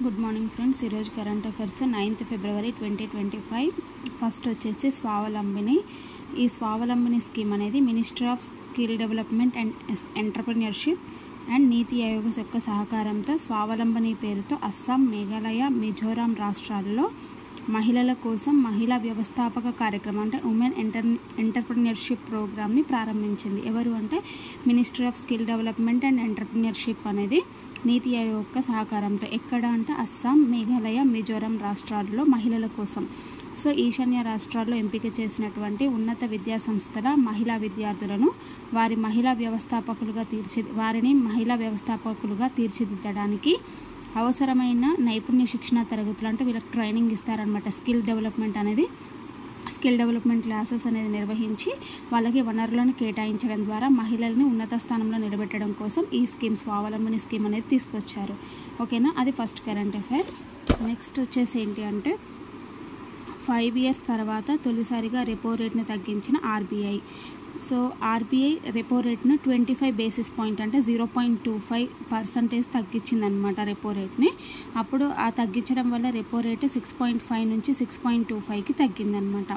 Good morning friends. ఈరోజు current affairs 9th ఫిబ్రవరి 2025. First వచ్చేసి స్వావలంబిని. ఈ స్వావలంబిని స్కీమ్ అనేది ministry of skill development and entrepreneurship and నీతి ఆయోగ్ యొక్క సహకారంతో స్వావలంబని పేరుతో అస్సాం, మేఘాలయ, మిజోరాం రాష్ట్రాల్లో మహిళల కోసం మహిళా వ్యవస్థాపక కార్యక్రమం అంటే ఉమెన్ ఎంటర్‌ప్రెన్యూర్‌షిప్ ప్రోగ్రామ్ని ప్రారంభించింది. ఎవరు అంటే ministry of skill development and entrepreneurship అనేది నీతి ఆయోగ్ యొక్క సహకారంతో. ఎక్కడ అంటే అస్సాం, మేఘాలయ, మిజోరాం రాష్ట్రాల్లో మహిళల కోసం. సో ఈశాన్య రాష్ట్రాల్లో ఎంపిక చేసినటువంటి ఉన్నత విద్యా సంస్థల మహిళా విద్యార్థులను వారిని మహిళా వ్యవస్థాపకులుగా తీర్చిదిద్దడానికి అవసరమైన నైపుణ్య శిక్షణ తరగతులు అంటే వీళ్ళకి ట్రైనింగ్ ఇస్తారనమాట. స్కిల్ డెవలప్మెంట్ క్లాసెస్ అనేది నిర్వహించి వాళ్ళకి వనరులను కేటాయించడం ద్వారా మహిళల్ని ఉన్నత స్థానంలో నిలబెట్టడం కోసం ఈ స్కీమ్ స్వావలంబని స్కీమ్ అనేది తీసుకొచ్చారు. ఓకేనా, అది ఫస్ట్ కరెంట్ అఫైర్. నెక్స్ట్ వచ్చేసి ఏంటి అంటే 5 years తర్వాత తొలిసారిగా రెపో రేట్ని తగ్గించిన ఆర్బీఐ. సో ఆర్బీఐ రెపో రేట్ను 25 basis point అంటే 0.25% తగ్గించిందనమాట రెపో రేట్ని. అప్పుడు ఆ తగ్గించడం వల్ల రెపో రేటు 6.5 నుంచి 6.25కి తగ్గిందనమాట.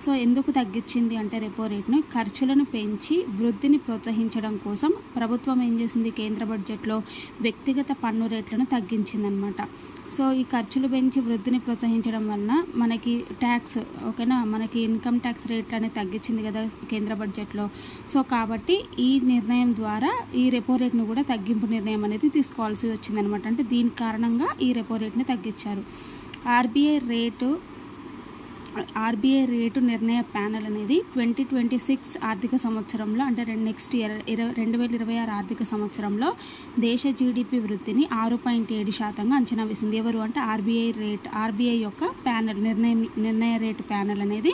సో ఎందుకు తగ్గించింది అంటే రెపో రేట్ను ఖర్చులను పెంచి వృద్ధిని ప్రోత్సహించడం కోసం ప్రభుత్వం ఏం చేసింది, కేంద్ర బడ్జెట్లో వ్యక్తిగత పన్ను రేట్లను తగ్గించిందనమాట. సో ఈ ఖర్చులు పెంచి వృద్ధిని ప్రోత్సహించడం వలన మనకి ట్యాక్స్ మనకి ఇన్కమ్ ట్యాక్స్ రేట్ అనేది తగ్గించింది కదా కేంద్ర బడ్జెట్లో. సో కాబట్టి ఈ నిర్ణయం ద్వారా ఈ రెపో రేట్ను కూడా తగ్గింపు నిర్ణయం అనేది తీసుకోవాల్సి వచ్చిందనమాట. అంటే దీని కారణంగా ఈ రెపో రేట్ని తగ్గించారు. ఆర్బీఐ రేటు నిర్ణయ ప్యానెల్ అనేది 2026 ఆర్థిక సంవత్సరంలో అంటే నెక్స్ట్ ఇయర్ 2026 ఆర్థిక సంవత్సరంలో దేశ జీడిపి వృద్ధిని 6.7% అంచనా వేసింది. ఎవరు అంటే ఆర్బీఐ యొక్క ప్యానెల్ నిర్ణయ రేటు ప్యానెల్ అనేది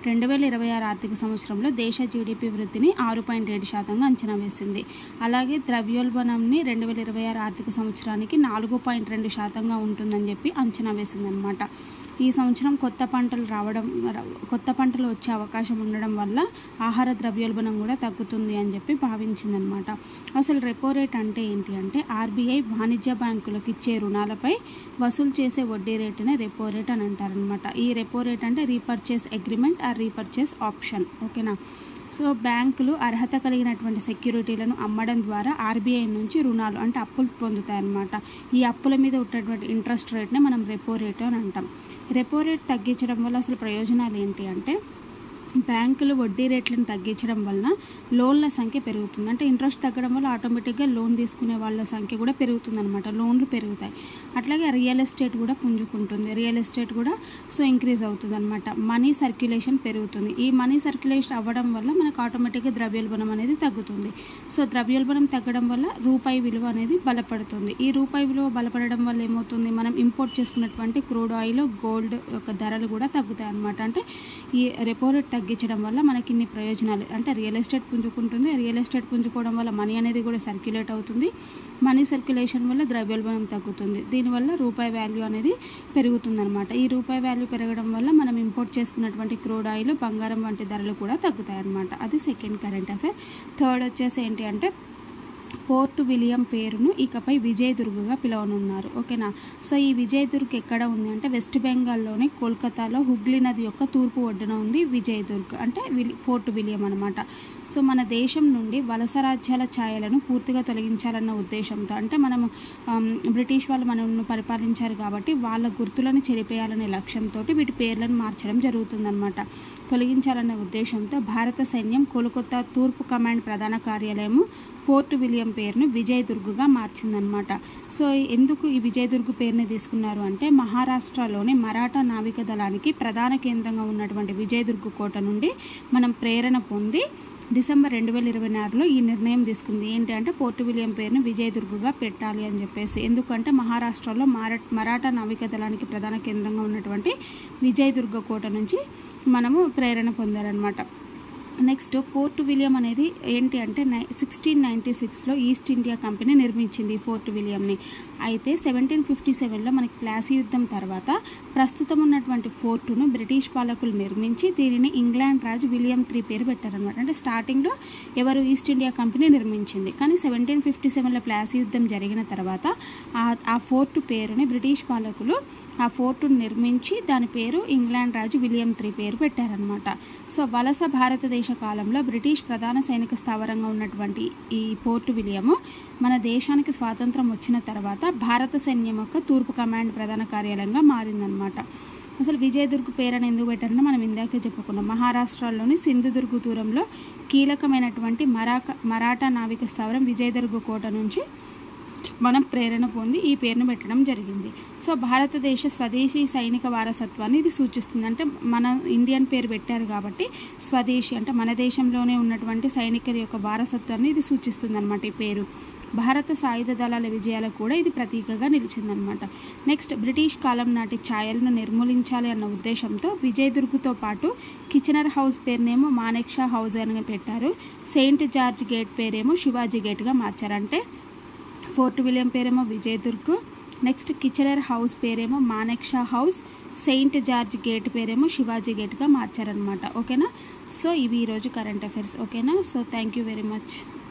2026 ఆర్థిక సంవత్సరంలో దేశ జీడిపి వృద్ధిని 6.7% అంచనా వేసింది. అలాగే ద్రవ్యోల్బణంని 2026 ఆర్థిక సంవత్సరానికి 4.2% ఉంటుందని చెప్పి అంచనా వేసిందనమాట. ఈ సంవత్సరం కొత్త పంటలు వచ్చే అవకాశం ఉండడం వల్ల ఆహార ద్రవ్యోల్బణం కూడా తగ్గుతుంది అని చెప్పి భావించిందనమాట. అసలు రెపో రేట్ అంటే ఏంటి అంటే ఆర్బీఐ వాణిజ్య బ్యాంకులకు ఇచ్చే రుణాలపై వసూలు చేసే వడ్డీ రేటునే రెపో రేట్ అని అంటారనమాట. ఈ రెపో రేట్ అంటే repurchase agreement or repurchase option. ఓకేనా. సో బ్యాంకులు అర్హత కలిగినటువంటి సెక్యూరిటీలను అమ్మడం ద్వారా ఆర్బీఐ నుంచి రుణాలు అంటే అప్పులు పొందుతాయన్నమాట. ఈ అప్పుల మీద ఉన్నటువంటి ఇంట్రెస్ట్ రేట్నే మనం రెపో రేటు అని అంటాం. రెపో రేట్ తగ్గించడం వల్ల అసలు ప్రయోజనాలు ఏంటి అంటే బ్యాంకులు వడ్డీ రేట్లను తగ్గించడం వలన లోన్ల సంఖ్య పెరుగుతుంది. అంటే ఇంట్రెస్ట్ తగ్గడం వల్ల ఆటోమేటిక్గా లోన్ తీసుకునే వాళ్ళ సంఖ్య కూడా పెరుగుతుందన్నమాట. లోన్లు పెరుగుతాయి. అట్లాగే రియల్ ఎస్టేట్ కూడా పుంజుకుంటుంది. రియల్ ఎస్టేట్ కూడా ఇంక్రీజ్ అవుతుంది అనమాట. మనీ సర్క్యులేషన్ పెరుగుతుంది. ఈ మనీ సర్క్యులేషన్ అవ్వడం వల్ల మనకు ఆటోమేటిక్గా ద్రవ్యోల్బణం అనేది తగ్గుతుంది. సో ద్రవ్యోల్బణం తగ్గడం వల్ల రూపాయి విలువ అనేది బలపడుతుంది. ఈ రూపాయి విలువ బలపడడం వల్ల ఏమవుతుంది, మనం ఇంపోర్ట్ చేసుకున్నటువంటి క్రూడ్ ఆయిల్, గోల్డ్ యొక్క ధరలు కూడా తగ్గుతాయి అనమాట. అంటే ఈ రెపో రేట్ తగ్గించడం వల్ల మనకి ఇన్ని ప్రయోజనాలు అంటే రియల్ ఎస్టేట్ పుంజుకుంటుంది. రియల్ ఎస్టేట్ పుంజుకోవడం వల్ల మనీ అనేది కూడా సర్క్యులేట్ అవుతుంది. మనీ సర్క్యులేషన్ వల్ల ద్రవ్యోల్బణం తగ్గుతుంది. దీనివల్ల రూపాయి వాల్యూ అనేది పెరుగుతుందన్నమాట. ఈ రూపాయి వాల్యూ పెరగడం వల్ల మనం ఇంపోర్ట్ చేసుకున్నటువంటి క్రూడ్ ఆయిల్, బంగారం వంటి ధరలు కూడా తగ్గుతాయి అన్నమాట. అది సెకండ్ కరెంట్ అఫైర్. థర్డ్ వచ్చేసి ఏంటి అంటే పోర్ట్ విలియం పేరును ఇకపై విజయదుర్గగా పిలవనున్నారు. ఓకేనా. సో ఈ విజయదుర్గ్ ఎక్కడ ఉంది అంటే వెస్ట్ బెంగాల్లోని కోల్కతాలో హుగ్లీ నది యొక్క తూర్పు ఒడ్డున ఉంది విజయదుర్గ్ అంటే ఫోర్ట్ విలియం అనమాట. సో మన దేశం నుండి వలస రాజ్యాల ఛాయలను పూర్తిగా తొలగించాలన్న ఉద్దేశంతో అంటే మనము బ్రిటిష్ వాళ్ళు మనల్ని పరిపాలించారు కాబట్టి వాళ్ళ గుర్తులను చెరిపేయాలనే లక్ష్యంతో వీటి పేర్లను మార్చడం జరుగుతుందన్నమాట. తొలగించాలనే ఉద్దేశంతో భారత సైన్యం కోల్కతా తూర్పు కమాండ్ ప్రధాన కార్యాలయము ఫోర్ట్ విలియం పేరును విజయదుర్గ్గా మార్చిందనమాట. సో ఎందుకు ఈ విజయదుర్గ్ పేరుని తీసుకున్నారు అంటే మహారాష్ట్రలోని మరాఠా నావిక దళానికి ప్రధాన కేంద్రంగా ఉన్నటువంటి విజయదుర్గ్ కోట నుండి మనం ప్రేరణ పొంది డిసెంబర్ 2026లో ఈ నిర్ణయం తీసుకుంది. ఏంటి అంటే పోర్ట్ విలియం పేరును విజయదుర్గ్గా పెట్టాలి అని చెప్పేసి. ఎందుకంటే మహారాష్ట్రలో మరాఠా నావిక దళానికి ప్రధాన కేంద్రంగా ఉన్నటువంటి విజయదుర్గ్ కోట నుంచి మనము ప్రేరణ పొందారనమాట. నెక్స్ట్ ఫోర్ట్ విలియం అనేది ఏంటి అంటే 1696లో ఈస్ట్ ఇండియా కంపెనీ నిర్మించింది ఈ ఫోర్ట్ విలియంని. అయితే 1757లో మనకి ప్లాసీ యుద్ధం తర్వాత ప్రస్తుతం ఉన్నటువంటి ఫోర్టును బ్రిటిష్ పాలకులు నిర్మించి దీనిని ఇంగ్లాండ్ రాజు విలియం III పేరు పెట్టారనమాట. అంటే స్టార్టింగ్లో ఎవరు ఈస్ట్ ఇండియా కంపెనీ నిర్మించింది, కానీ 1757లో ప్లాసీ యుద్ధం జరిగిన తర్వాత ఆ ఫోర్టు పేరుని బ్రిటిష్ పాలకులు ఆ ఫోర్టును నిర్మించి దాని పేరు ఇంగ్లాండ్ రాజు విలియం III పేరు పెట్టారనమాట. సో వలస భారతదేశ కాలంలో బ్రిటిష్ ప్రధాన సైనిక స్థావరంగా ఉన్నటువంటి ఈ ఫోర్ట్ విలియము మన దేశానికి స్వాతంత్రం వచ్చిన తర్వాత భారత సైన్యం యొక్క తూర్పు కమాండ్ ప్రధాన కార్యాలయంగా మారిందనమాట. అసలు విజయదుర్గ్ పేరుని ఎందుకు పెట్టారని మనం ఇందాకే చెప్పుకున్నాం. మహారాష్ట్రలోని సింధుదుర్గ్ దూరంలో కీలకమైనటువంటి మరాఠా నావిక స్థావరం విజయదుర్గ్ కోట నుంచి మనం ప్రేరణ పొంది ఈ పేరును పెట్టడం జరిగింది. సో భారతదేశ స్వదేశీ సైనిక వారసత్వాన్ని ఇది సూచిస్తుంది. అంటే మన ఇండియన్ పేరు పెట్టారు కాబట్టి స్వదేశీ అంటే మన దేశంలోనే ఉన్నటువంటి సైనికుల యొక్క వారసత్వాన్ని ఇది సూచిస్తుంది అనమాట ఈ పేరు. భారత సాయుధ దళాల విజయాలకు కూడా ఇది ప్రతీకగా నిలిచిందనమాట. నెక్స్ట్ బ్రిటిష్ కాలం నాటి ఛాయలను నిర్మూలించాలి అన్న ఉద్దేశంతో విజయదుర్గ్తో పాటు కిచెనర్ హౌస్ పేరునేమో మానెక్షా హౌస్ అని పెట్టారు. సెయింట్ జార్జ్ గేట్ పేరేమో శివాజీ గేట్గా మార్చారు. అంటే ఫోర్ట్ విలియం పేరేమో విజయదుర్గ్, నెక్స్ట్ కిచెనర్ హౌస్ పేరేమో Manekshaw house, Saint George gate పేరేమో శివాజీ గేట్గా మార్చారనమాట. ఓకేనా. సో ఇవి ఈరోజు కరెంట్ అఫైర్స్. ఓకేనా. So thank you very much.